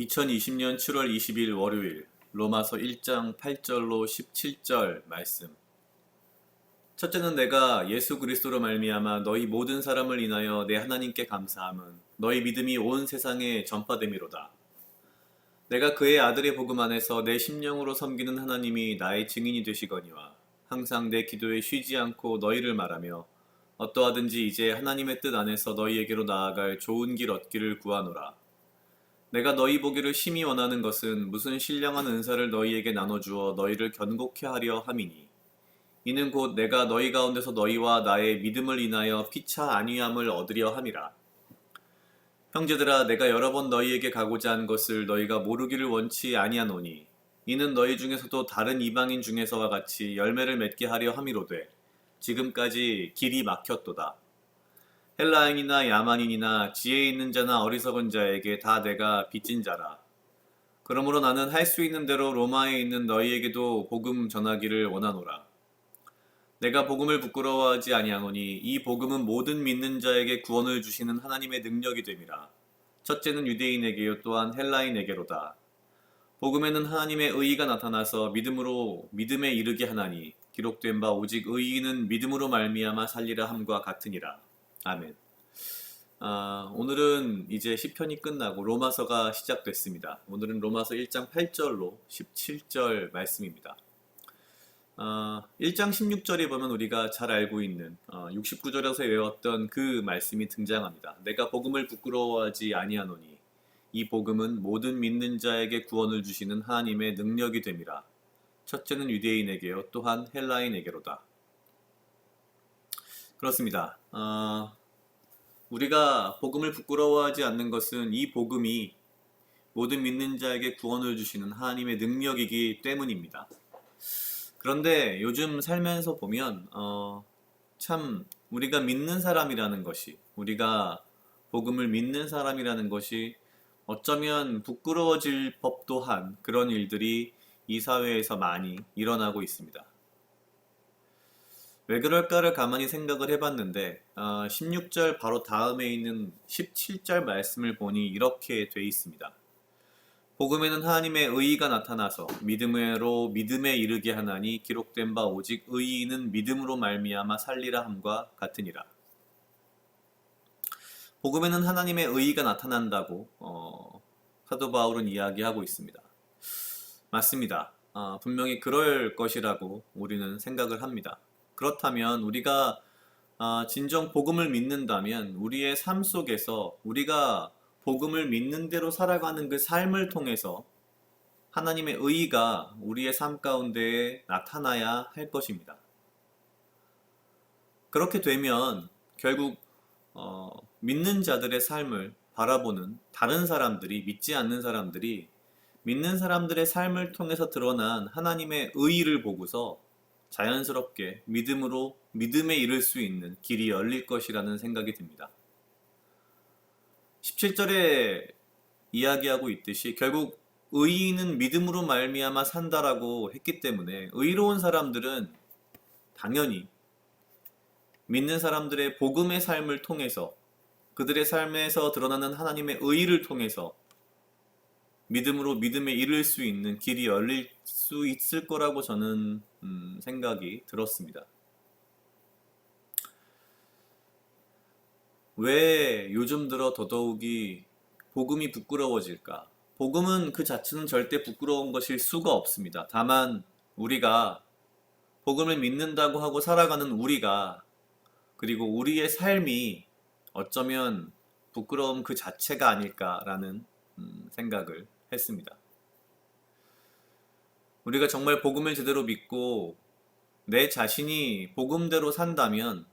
2020년 7월 20일 월요일 로마서 1장 8절로 17절 말씀. 첫째는 내가 예수 그리스도로 말미암아 너희 모든 사람을 인하여 내 하나님께 감사함은 너희 믿음이 온 세상에 전파됨이로다. 내가 그의 아들의 복음 안에서 내 심령으로 섬기는 하나님이 나의 증인이 되시거니와 항상 내 기도에 쉬지 않고 너희를 말하며 어떠하든지 이제 하나님의 뜻 안에서 너희에게로 나아갈 좋은 길 얻기를 구하노라. 내가 너희 보기를 심히 원하는 것은 무슨 신령한 은사를 너희에게 나눠주어 너희를 견고케 하려 함이니 이는 곧 내가 너희 가운데서 너희와 나의 믿음을 인하여 피차 안위함을 얻으려 함이라. 형제들아, 내가 여러 번 너희에게 가고자 한 것을 너희가 모르기를 원치 아니하노니 이는 너희 중에서도 다른 이방인 중에서와 같이 열매를 맺게 하려 함이로되 지금까지 길이 막혔도다. 헬라인이나 야만인이나 지혜 있는 자나 어리석은 자에게 다 내가 빚진 자라. 그러므로 나는 할 수 있는 대로 로마에 있는 너희에게도 복음 전하기를 원하노라. 내가 복음을 부끄러워하지 아니하노니 이 복음은 모든 믿는 자에게 구원을 주시는 하나님의 능력이 됨이라. 첫째는 유대인에게요 또한 헬라인에게로다. 복음에는 하나님의 의의가 나타나서 믿음으로 믿음에 이르게 하나니 기록된 바 오직 의인은 믿음으로 말미암아 살리라 함과 같으니라. 아멘. 오늘은 이제 시편이 끝나고 로마서가 시작됐습니다. 오늘은 로마서 1장 8절로 17절 말씀입니다. 1장 16절에 보면 우리가 잘 알고 있는 69절에서 외웠던 그 말씀이 등장합니다. 내가 복음을 부끄러워하지 아니하노니 이 복음은 모든 믿는 자에게 구원을 주시는 하나님의 능력이 됨이라. 첫째는 유대인에게요 또한 헬라인에게로다. 그렇습니다. 우리가 복음을 부끄러워하지 않는 것은 이 복음이 모든 믿는 자에게 구원을 주시는 하나님의 능력이기 때문입니다. 그런데 요즘 살면서 보면 참 우리가 믿는 사람이라는 것이, 우리가 복음을 믿는 사람이라는 것이 어쩌면 부끄러워질 법도 한 그런 일들이 이 사회에서 많이 일어나고 있습니다. 왜 그럴까를 가만히 생각을 해봤는데 16절 바로 다음에 있는 17절 말씀을 보니 이렇게 돼 있습니다. 복음에는 하나님의 의의가 나타나서 믿음으로 믿음에 이르게 하나니 기록된 바 오직 의인은 믿음으로 말미암아 살리라 함과 같으니라. 복음에는 하나님의 의의가 나타난다고 사도 바울은 이야기하고 있습니다. 맞습니다. 분명히 그럴 것이라고 우리는 생각을 합니다. 그렇다면 우리가 진정 복음을 믿는다면 우리의 삶 속에서 우리가 복음을 믿는 대로 살아가는 그 삶을 통해서 하나님의 의의가 우리의 삶 가운데에 나타나야 할 것입니다. 그렇게 되면 결국 믿는 자들의 삶을 바라보는 다른 사람들이, 믿지 않는 사람들이 믿는 사람들의 삶을 통해서 드러난 하나님의 의의를 보고서 자연스럽게 믿음으로 믿음에 이를 수 있는 길이 열릴 것이라는 생각이 듭니다. 17절에 이야기하고 있듯이 결국 의인은 믿음으로 말미암아 산다라고 했기 때문에 의로운 사람들은 당연히 믿는 사람들의 복음의 삶을 통해서 그들의 삶에서 드러나는 하나님의 의의를 통해서 믿음으로 믿음에 이를 수 있는 길이 열릴 수 있을 거라고 저는 생각이 들었습니다. 왜 요즘 들어 더더욱이 복음이 부끄러워질까? 복음은 그 자체는 절대 부끄러운 것일 수가 없습니다. 다만 우리가 복음을 믿는다고 하고 살아가는 우리가, 그리고 우리의 삶이 어쩌면 부끄러움 그 자체가 아닐까라는 생각을 했습니다. 우리가 정말 복음을 제대로 믿고 내 자신이 복음대로 산다면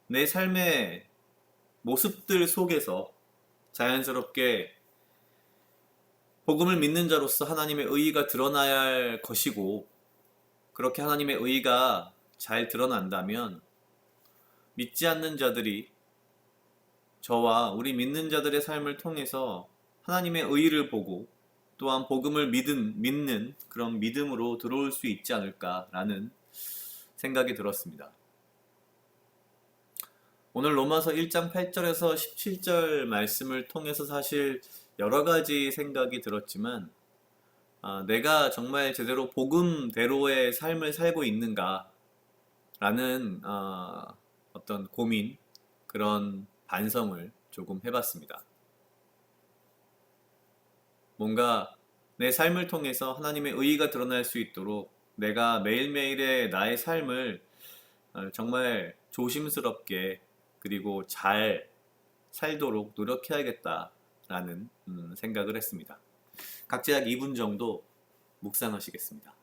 내 삶의 모습들 속에서 자연스럽게 복음을 믿는 자로서 하나님의 의의가 드러나야 할 것이고, 그렇게 하나님의 의의가 잘 드러난다면 믿지 않는 자들이 저와 우리 믿는 자들의 삶을 통해서 하나님의 의의를 보고 또한 복음을 믿는 그런 믿음으로 들어올 수 있지 않을까라는 생각이 들었습니다. 오늘 로마서 1장 8절에서 17절 말씀을 통해서 사실 여러 가지 생각이 들었지만 내가 정말 제대로 복음대로의 삶을 살고 있는가라는 어떤 고민, 그런 반성을 조금 해봤습니다. 뭔가 내 삶을 통해서 하나님의 의의가 드러날 수 있도록 내가 매일매일의 나의 삶을 정말 조심스럽게 그리고 잘 살도록 노력해야겠다라는 생각을 했습니다. 각자 약 2분 정도 묵상하시겠습니다.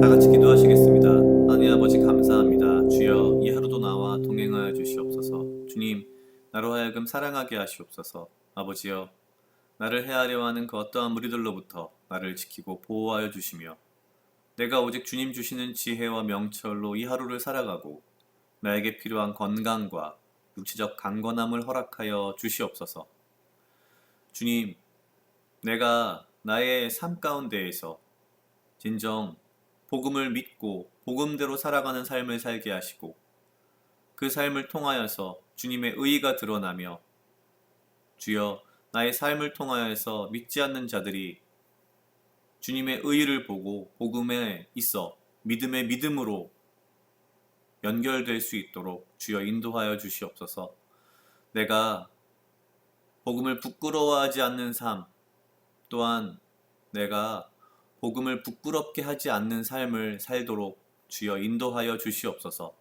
다 같이 기도하시겠습니다. 하나님 아버지 감사합니다. 주여 이 하루도 나와 동행하여 주시옵소서. 주님, 나로 하여금 사랑하게 하시옵소서. 아버지여, 나를 해하려 하는 그 어떠한 무리들로부터 나를 지키고 보호하여 주시며 내가 오직 주님 주시는 지혜와 명철로 이 하루를 살아가고 나에게 필요한 건강과 육체적 강건함을 허락하여 주시옵소서. 주님, 내가 나의 삶 가운데에서 진정 복음을 믿고 복음대로 살아가는 삶을 살게 하시고 그 삶을 통하여서 주님의 의의가 드러나며 주여 나의 삶을 통하여서 믿지 않는 자들이 주님의 의의를 보고 복음에 있어 믿음의 믿음으로 연결될 수 있도록 주여 인도하여 주시옵소서. 내가 복음을 부끄러워하지 않는 삶, 또한 내가 복음을 부끄럽게 하지 않는 삶을 살도록 주여 인도하여 주시옵소서.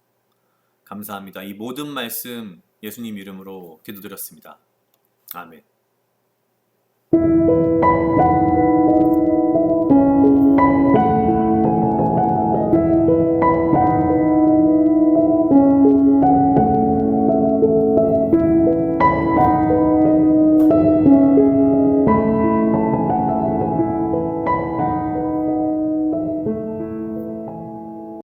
감사합니다. 이 모든 말씀 예수님 이름으로 기도드렸습니다. 아멘.